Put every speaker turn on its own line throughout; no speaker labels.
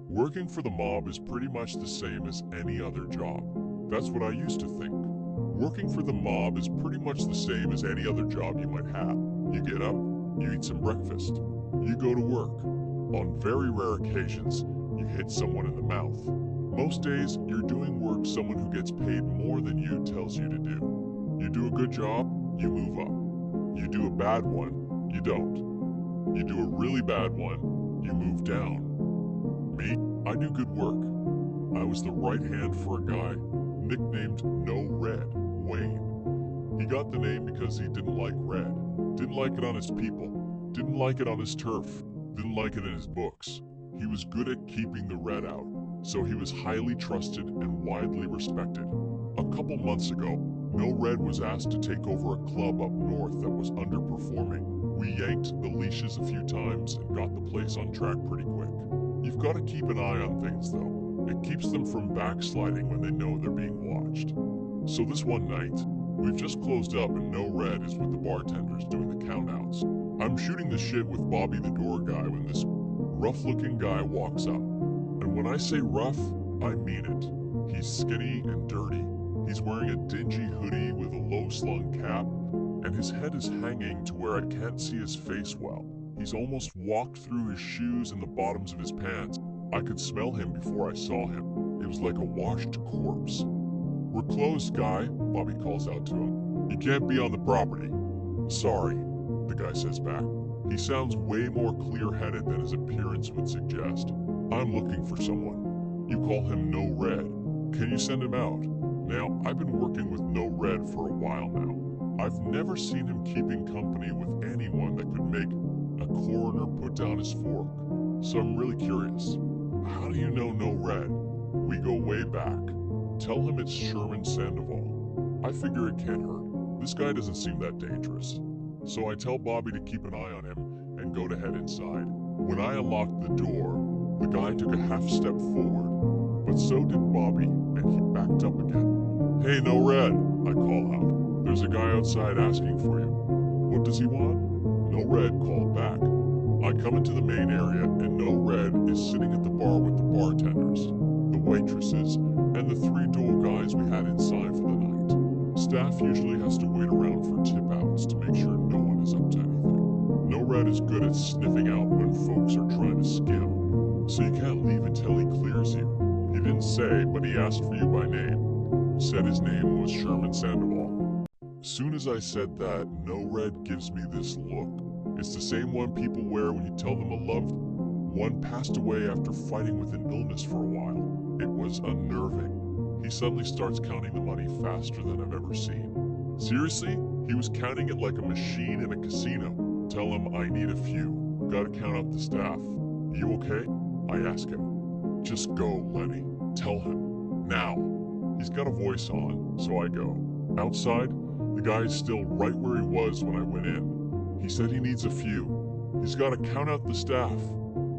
Working for the mob is pretty much the same as any other job. That's what I used to think. Working for the mob is pretty much the same as any other job you might have. You get up, you eat some breakfast, you go to work. On very rare occasions, you hit someone in the mouth. Most days, you're doing work someone who gets paid more than you tells you to do. You do a good job, you move up. You do a bad one, you don't. You do a really bad one, you move down. Me, I do good work. I was the right hand for a guy nicknamed No Red, Wayne. He got the name because he didn't like red, didn't like it on his people, didn't like it on his turf, didn't like it in his books. He was good at keeping the red out, so he was highly trusted and widely respected. A couple months ago, No Red was asked to take over a club up north that was underperforming. We yanked the leashes a few times and got the place on track pretty quick. You've got to keep an eye on things though. It keeps them from backsliding when they know they're being watched. So this one night, we've just closed up and No Red is with the bartenders doing the countouts. I'm shooting the shit with Bobby the door guy when this rough-looking guy walks up. And when I say rough, I mean it. He's skinny and dirty. He's wearing a dingy hoodie with a low-slung cap, and his head is hanging to where I can't see his face well. He's almost walked through his shoes and the bottoms of his pants. I could smell him before I saw him. It was like a washed corpse. "We're closed, guy," Bobby calls out to him. "You can't be on the property." "Sorry," the guy says back. He sounds way more clear-headed than his appearance would suggest. "I'm looking for someone. You call him No Red. Can you send him out?" Now, I've been working with No Red for a while now. I've never seen him keeping company with anyone that could make a coroner put down his fork. So I'm really curious. How do you know No Red? We go way back. Tell him it's Sherman Sandoval. I figure it can't hurt. This guy doesn't seem that dangerous. So I tell Bobby to keep an eye on him and go to head inside. When I unlocked the door, the guy took a half step forward, but so did Bobby, and he backed up again. "Hey, No Red," I call out. "There's a guy outside asking for you." "What does he want?" No Red called back. I come into the main area, and No Red is sitting at the bar with the bartenders, the waitresses, and the three door guys we had inside for the night. Staff usually has to wait around for tip-outs to make sure no one is up to anything. No Red is good at sniffing out when folks are trying to skim, so you can't leave until he clears you. He didn't say, but he asked for you by name. Said his name was Sherman Sandoval. Soon as I said that, No Red gives me this look. It's the same one people wear when you tell them a loved one passed away after fighting with an illness for a while. It was unnerving. He suddenly starts counting the money faster than I've ever seen. Seriously? He was counting it like a machine in a casino. Tell him I need a few. Gotta count up the staff. You okay? I ask him. Just go, Lenny. Tell him. Now. He's got a voice on, so I go. Outside, the guy is still right where he was when I went in. He said he needs a few. He's got to count out the staff.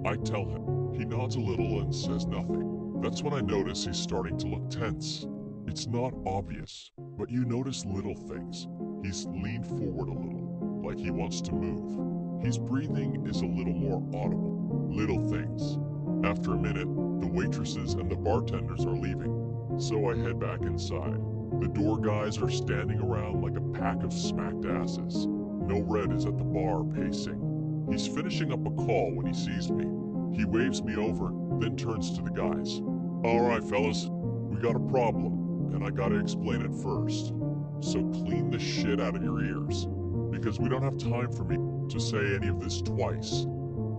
I tell him. He nods a little and says nothing. That's when I notice he's starting to look tense. It's not obvious, but you notice little things. He's leaned forward a little, like he wants to move. His breathing is a little more audible. Little things. After a minute, the waitresses and the bartenders are leaving, so I head back inside. The door guys are standing around like a pack of smacked asses. No Red is at the bar pacing. He's finishing up a call when he sees me. He waves me over, then turns to the guys. "All right, fellas, we got a problem, and I gotta explain it first. So clean the shit out of your ears, because we don't have time for me to say any of this twice.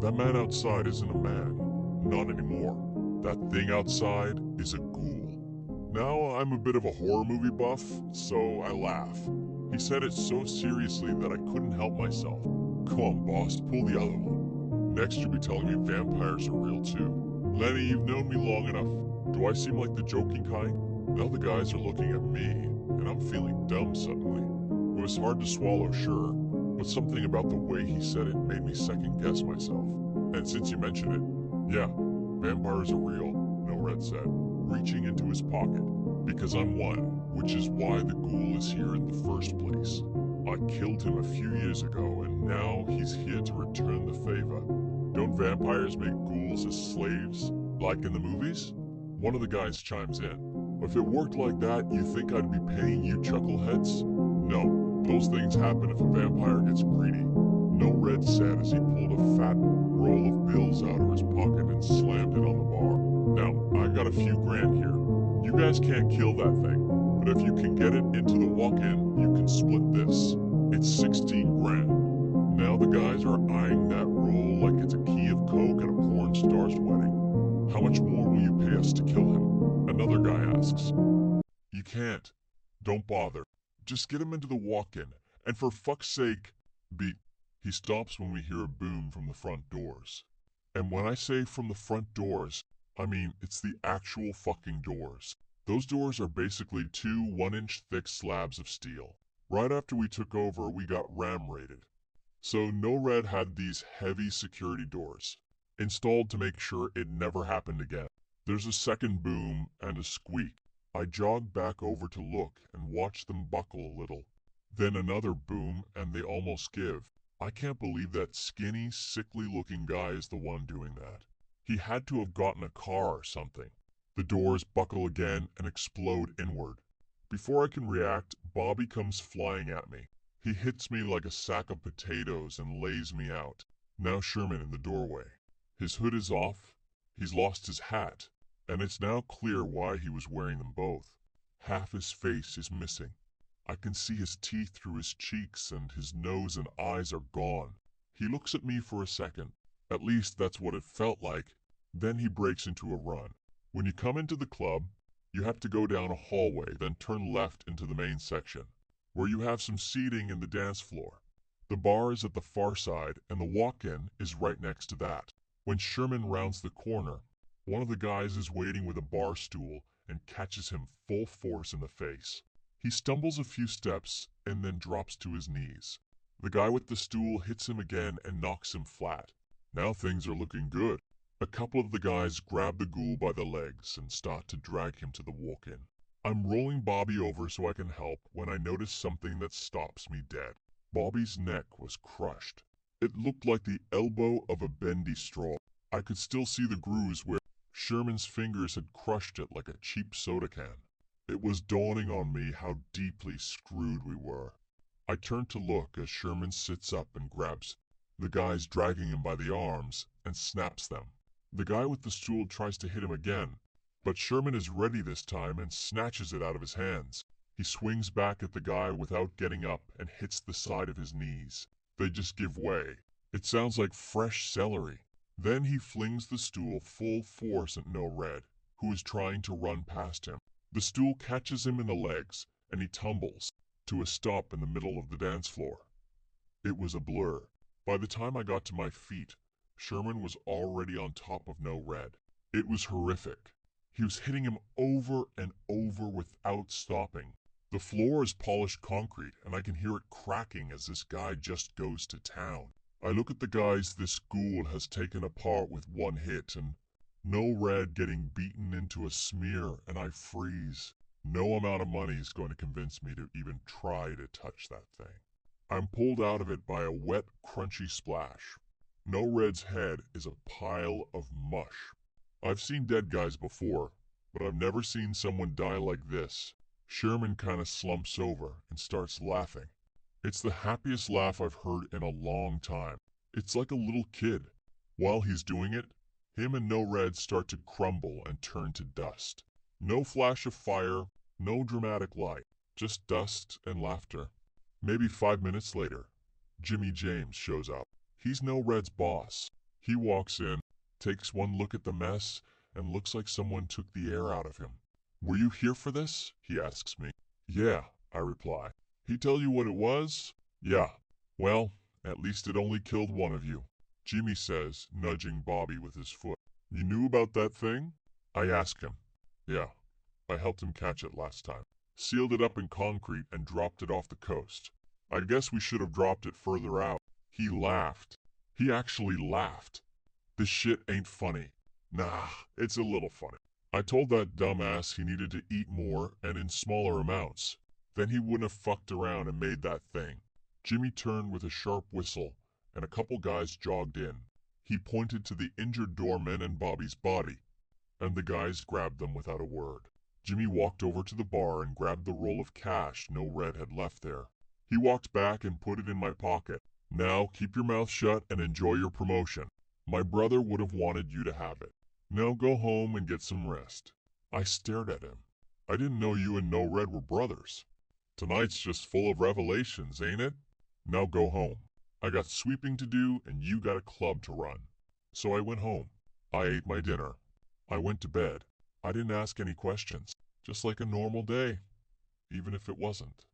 That man outside isn't a man. Not anymore. That thing outside is a ghoul." Now, I'm a bit of a horror movie buff, so I laugh. He said it so seriously that I couldn't help myself. "Come on, boss, pull the other one. Next you'll be telling me vampires are real too. Lenny, you've known me long enough. Do I seem like the joking kind?" Now the guys are looking at me, and I'm feeling dumb suddenly. It was hard to swallow, sure, but something about the way he said it made me second-guess myself. "And since you mention it, yeah, vampires are real," No Red said, reaching into his pocket. "Because I'm one. Which is why the ghoul is here in the first place. I killed him a few years ago, and now he's here to return the favor. Don't vampires make ghouls as slaves? Like in the movies? One of the guys chimes in. If it worked like that, you think I'd be paying you chuckleheads? No, those things happen if a vampire gets greedy. No Red said as he pulled a fat roll of bills out of his pocket and slammed it on the bar. Now, I got a few grand here. You guys can't kill that thing, but if you can get it into the walk-in, you can split this. It's 16 grand. Now the guys are eyeing that roll like it's a key of coke at a porn star's wedding. How much more will you pay us to kill him? Another guy asks. You can't. Don't bother. Just get him into the walk-in, and for fuck's sake, He stops when we hear a boom from the front doors. And when I say from the front doors, I mean it's the actual fucking doors. Those doors are basically two 1-inch thick slabs of steel. Right after we took over, we got ram raided. So No Red had these heavy security doors installed to make sure it never happened again. There's a second boom and a squeak. I jog back over to look and watch them buckle a little. Then another boom and they almost give. I can't believe that skinny, sickly-looking guy is the one doing that. He had to have gotten a car or something. The doors buckle again and explode inward. Before I can react, Bobby comes flying at me. He hits me like a sack of potatoes and lays me out. Now Sherman in the doorway. His hood is off, he's lost his hat, and it's now clear why he was wearing them both. Half his face is missing. I can see his teeth through his cheeks and his nose and eyes are gone. He looks at me for a second. At least that's what it felt like. Then he breaks into a run. When you come into the club, you have to go down a hallway, then turn left into the main section, where you have some seating in the dance floor. The bar is at the far side, and the walk-in is right next to that. When Sherman rounds the corner, one of the guys is waiting with a bar stool and catches him full force in the face. He stumbles a few steps and then drops to his knees. The guy with the stool hits him again and knocks him flat. Now things are looking good. A couple of the guys grab the ghoul by the legs and start to drag him to the walk-in. I'm rolling Bobby over so I can help when I notice something that stops me dead. Bobby's neck was crushed. It looked like the elbow of a bendy straw. I could still see the grooves where Sherman's fingers had crushed it like a cheap soda can. It was dawning on me how deeply screwed we were. I turned to look as Sherman sits up and grabs the guys dragging him by the arms and snaps them. The guy with the stool tries to hit him again, but Sherman is ready this time and snatches it out of his hands. He swings back at the guy without getting up and hits the side of his knees. They just give way. It sounds like fresh celery. Then he flings the stool full force at No Red, who is trying to run past him. The stool catches him in the legs, and he tumbles to a stop in the middle of the dance floor. It was a blur. By the time I got to my feet, Sherman was already on top of No Red. It was horrific. He was hitting him over and over without stopping. The floor is polished concrete, and I can hear it cracking as this guy just goes to town. I look at the guys this ghoul has taken apart with one hit, and No Red getting beaten into a smear, and I freeze. No amount of money is going to convince me to even try to touch that thing. I'm pulled out of it by a wet, crunchy splash. No Red's head is a pile of mush. I've seen dead guys before, but I've never seen someone die like this. Sherman kinda slumps over and starts laughing. It's the happiest laugh I've heard in a long time. It's like a little kid. While he's doing it, him and No Red start to crumble and turn to dust. No flash of fire, no dramatic light, just dust and laughter. Maybe 5 minutes later, Jimmy James shows up. He's No Red's boss. He walks in, takes one look at the mess, and looks like someone took the air out of him. "Were you here for this?" he asks me. "Yeah," I reply. "He tell you what it was?" "Yeah." "Well, at least it only killed one of you," Jimmy says, nudging Bobby with his foot. "You knew about that thing?" I ask him. "Yeah, I helped him catch it last time. Sealed it up in concrete and dropped it off the coast. I guess we should have dropped it further out." He laughed. He actually laughed. "This shit ain't funny." "Nah, it's a little funny. I told that dumbass he needed to eat more and in smaller amounts. Then he wouldn't have fucked around and made that thing." Jimmy turned with a sharp whistle, and a couple guys jogged in. He pointed to the injured doorman and Bobby's body. and the guys grabbed them without a word. Jimmy walked over to the bar and grabbed the roll of cash No Red had left there. He walked back and put it in my pocket. Now keep your mouth shut and enjoy your promotion. My brother would have wanted you to have it. Now go home and get some rest. I stared at him. I didn't know you and No Red were brothers. Tonight's just full of revelations, ain't it? Now go home. I got sweeping to do and you got a club to run. So I went home. I ate my dinner. I went to bed. I didn't ask any questions. Just like a normal day. Even if it wasn't.